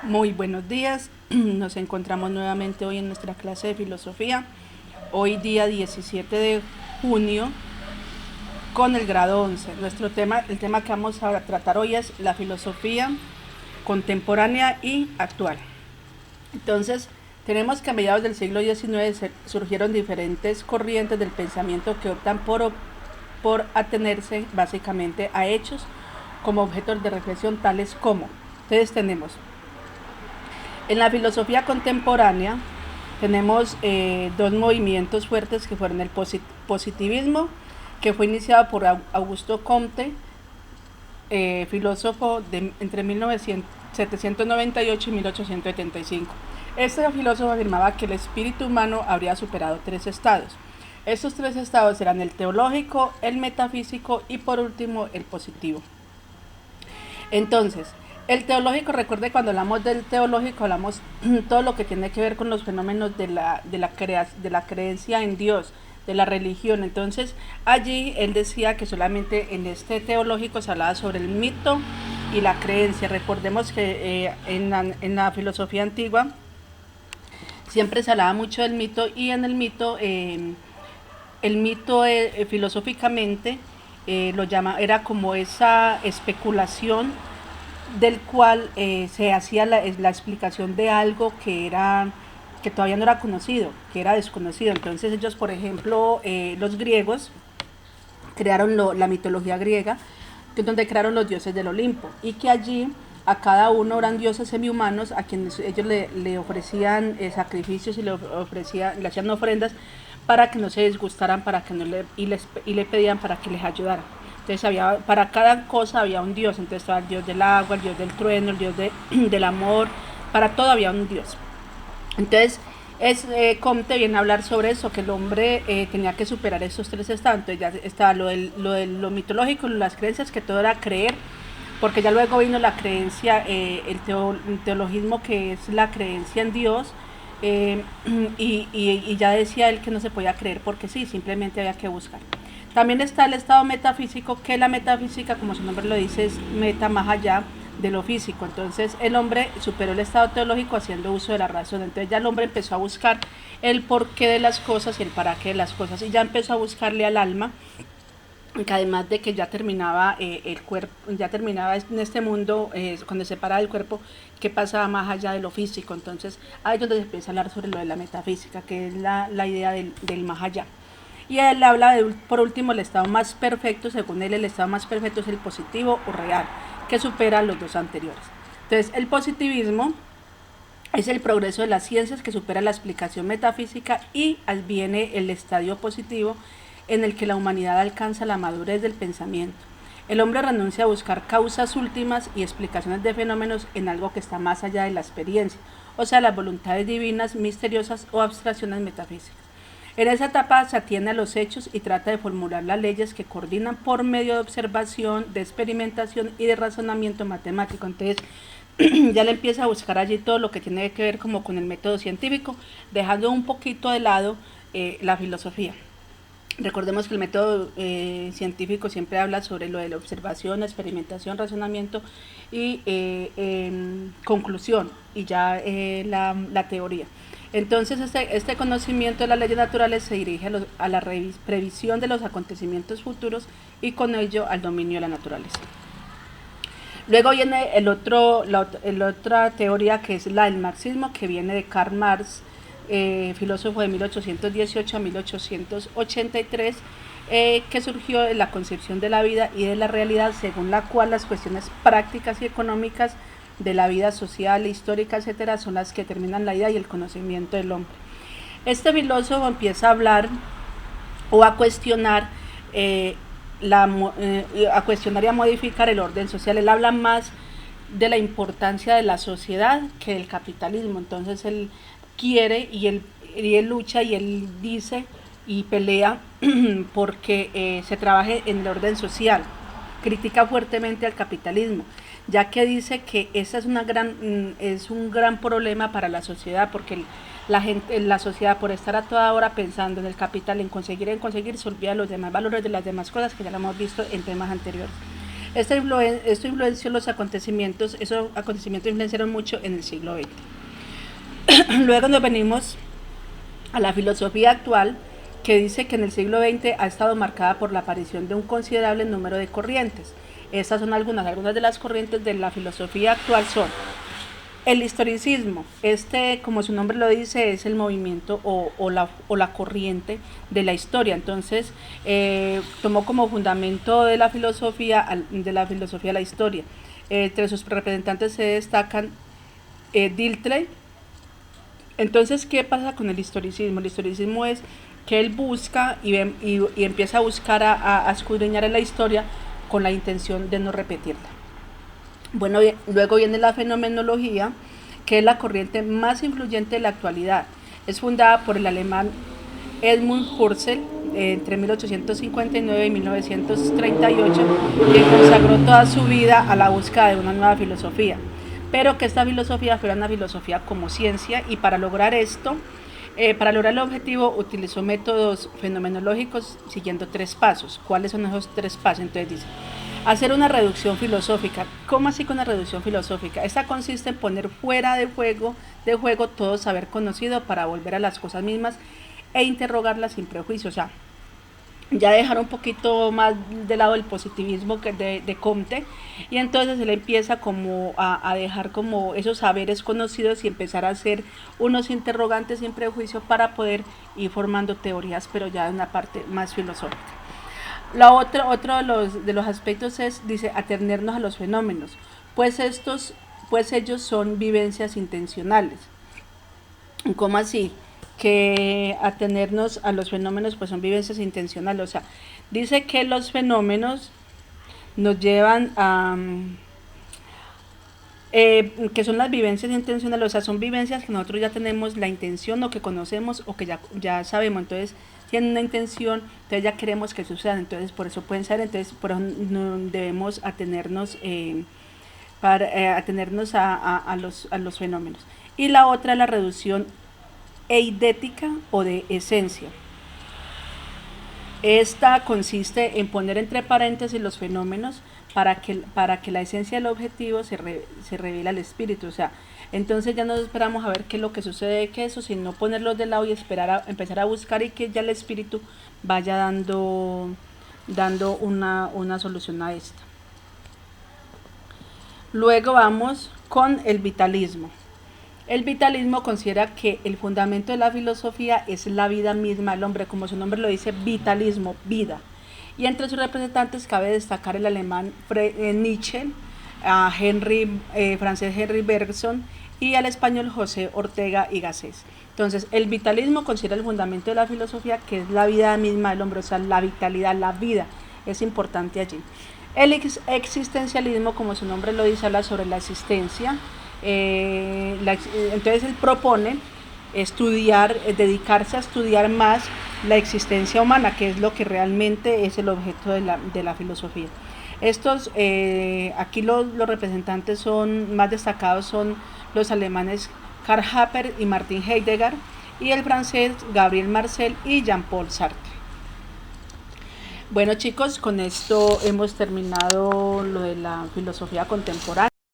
Muy buenos días, nos encontramos nuevamente hoy en nuestra clase de filosofía, hoy día 17 de junio con el grado 11. El tema que vamos a tratar hoy es la filosofía contemporánea y actual. Entonces, tenemos que a mediados del siglo XIX surgieron diferentes corrientes del pensamiento que optan por atenerse básicamente a hechos como objetos de reflexión tales como, entonces tenemos en la filosofía contemporánea tenemos dos movimientos fuertes que fueron el positivismo, que fue iniciado por Augusto Comte, filósofo de entre 1798 y 1875. Este filósofo afirmaba que el espíritu humano habría superado tres estados. Estos tres estados eran el teológico, el metafísico y por último el positivo. Entonces, el teológico, recuerde cuando hablamos del teológico, hablamos todo lo que tiene que ver con los fenómenos de la creencia en Dios, de la religión. Entonces, allí él decía que solamente en este teológico se hablaba sobre el mito y la creencia. Recordemos que en la filosofía antigua siempre se hablaba mucho del mito y en el mito filosóficamente era como esa especulación del cual se hacía la explicación de algo que todavía no era conocido, que era desconocido. Entonces ellos, por ejemplo, los griegos crearon la mitología griega, que es donde crearon los dioses del Olimpo, y que allí a cada uno eran dioses semihumanos a quienes ellos le ofrecían sacrificios y le hacían ofrendas para que no se disgustaran, para que no le pedían para que les ayudara. Entonces para cada cosa había un dios, entonces estaba el dios del agua, el dios del trueno, el dios del amor, para todo había un dios. Entonces Comte viene a hablar sobre eso, que el hombre tenía que superar esos tres estados. Entonces ya estaba lo mitológico, las creencias, que todo era creer, porque ya luego vino la creencia, el teologismo, que es la creencia en Dios, y ya decía él que no se podía creer porque sí, simplemente había que buscar. También está el estado metafísico, que la metafísica, como su nombre lo dice, es meta, más allá de lo físico. Entonces el hombre superó el estado teológico haciendo uso de la razón. Entonces ya el hombre empezó a buscar el porqué de las cosas y el para qué de las cosas, y ya empezó a buscarle al alma, que además de que ya terminaba el cuerpo, ya terminaba en este mundo, cuando se separa del cuerpo, que pasaba más allá de lo físico. Entonces ahí es donde se empieza a hablar sobre lo de la metafísica, que es la idea del más allá. Y él habla por último, el estado más perfecto. Según él, el estado más perfecto es el positivo o real, que supera los dos anteriores. Entonces el positivismo es el progreso de las ciencias que supera la explicación metafísica, y viene el estadio positivo, en el que la humanidad alcanza la madurez del pensamiento. El hombre renuncia a buscar causas últimas y explicaciones de fenómenos en algo que está más allá de la experiencia, o sea, las voluntades divinas, misteriosas o abstracciones metafísicas. En esa etapa se atiende a los hechos y trata de formular las leyes que coordinan por medio de observación, de experimentación y de razonamiento matemático. Entonces ya le empieza a buscar allí todo lo que tiene que ver como con el método científico, dejando un poquito de lado la filosofía. Recordemos que el método científico siempre habla sobre lo de la observación, experimentación, razonamiento y conclusión, y ya la teoría. Entonces este conocimiento de las leyes naturales se dirige a la previsión de los acontecimientos futuros y con ello al dominio de la naturaleza. Luego viene la otra teoría, que es la del marxismo, que viene de Karl Marx, filósofo de 1818 a 1883, que surgió de la concepción de la vida y de la realidad, según la cual las cuestiones prácticas y económicas de la vida social, histórica, etcétera, son las que determinan la vida y el conocimiento del hombre. Este filósofo empieza a hablar o a cuestionar a cuestionar y a modificar el orden social. Él habla más de la importancia de la sociedad que del capitalismo. Entonces él quiere y él lucha y él dice y pelea porque se trabaje en el orden social. Critica fuertemente al capitalismo, ya que dice que esa es un gran problema para la sociedad, porque la sociedad, por estar a toda hora pensando en el capital, en conseguir, se olvida los demás valores de las demás cosas, que ya lo hemos visto en temas anteriores. Esto influenció los acontecimientos, esos acontecimientos influenciaron mucho en el siglo XX. Luego nos venimos a la filosofía actual, que dice que en el siglo XX ha estado marcada por la aparición de un considerable número de corrientes. Estas son algunas de las corrientes de la filosofía actual son el historicismo. Como su nombre lo dice, es el movimiento o la corriente de la historia. Entonces, tomó como fundamento de la filosofía la historia. Entre sus representantes se destacan Dilthey. Entonces, ¿qué pasa con el historicismo? El historicismo es que él busca y empieza a buscar a escudriñar en la historia con la intención de no repetirla. Bueno, luego viene la fenomenología, que es la corriente más influyente de la actualidad. Es fundada por el alemán Edmund Husserl entre 1859 y 1938, que consagró toda su vida a la búsqueda de una nueva filosofía, pero que esta filosofía fuera una filosofía como ciencia, y para lograr esto, para lograr el objetivo, utilizó métodos fenomenológicos siguiendo 3 pasos. ¿Cuáles son esos 3 pasos? Entonces dice, hacer una reducción filosófica. ¿Cómo así con una reducción filosófica? Esta consiste en poner fuera de juego todo saber conocido para volver a las cosas mismas e interrogarlas sin prejuicio. O sea, ya dejar un poquito más de lado el positivismo que de Comte, y entonces él empieza como a dejar como esos saberes conocidos y empezar a hacer unos interrogantes sin prejuicio para poder ir formando teorías, pero ya de una parte más filosófica. Otro de los aspectos es, dice, atenernos a los fenómenos, pues ellos son vivencias intencionales. ¿Cómo así? Que atenernos a los fenómenos pues son vivencias intencionales. O sea, dice que los fenómenos nos llevan a que son las vivencias intencionales. O sea, son vivencias que nosotros ya tenemos la intención, o que conocemos, o que ya sabemos. Entonces tienen una intención, entonces ya queremos que sucedan, entonces por eso pueden ser. Entonces por eso no debemos atenernos a los fenómenos. Y la otra es la reducción eidética o de esencia. Esta consiste en poner entre paréntesis los fenómenos para que la esencia del objetivo se revele al espíritu. O sea, entonces ya no esperamos a ver qué es lo que sucede de eso, sino ponerlos de lado y empezar a buscar, y que ya el espíritu vaya dando una solución a esta. Luego vamos con el vitalismo. El vitalismo considera que el fundamento de la filosofía es la vida misma del hombre, como su nombre lo dice, vitalismo, vida. Y entre sus representantes cabe destacar el alemán Nietzsche, a francés Henry Bergson, y al español José Ortega y Gasset. Entonces, el vitalismo considera el fundamento de la filosofía, que es la vida misma del hombre, o sea, la vitalidad, la vida, es importante allí. El existencialismo, como su nombre lo dice, habla sobre la existencia. Entonces él propone dedicarse a estudiar más la existencia humana, que es lo que realmente es el objeto de la filosofía. Aquí los representantes son más destacados, son los alemanes Karl Popper y Martin Heidegger, y el francés Gabriel Marcel y Jean-Paul Sartre. Bueno, chicos, con esto hemos terminado lo de la filosofía contemporánea.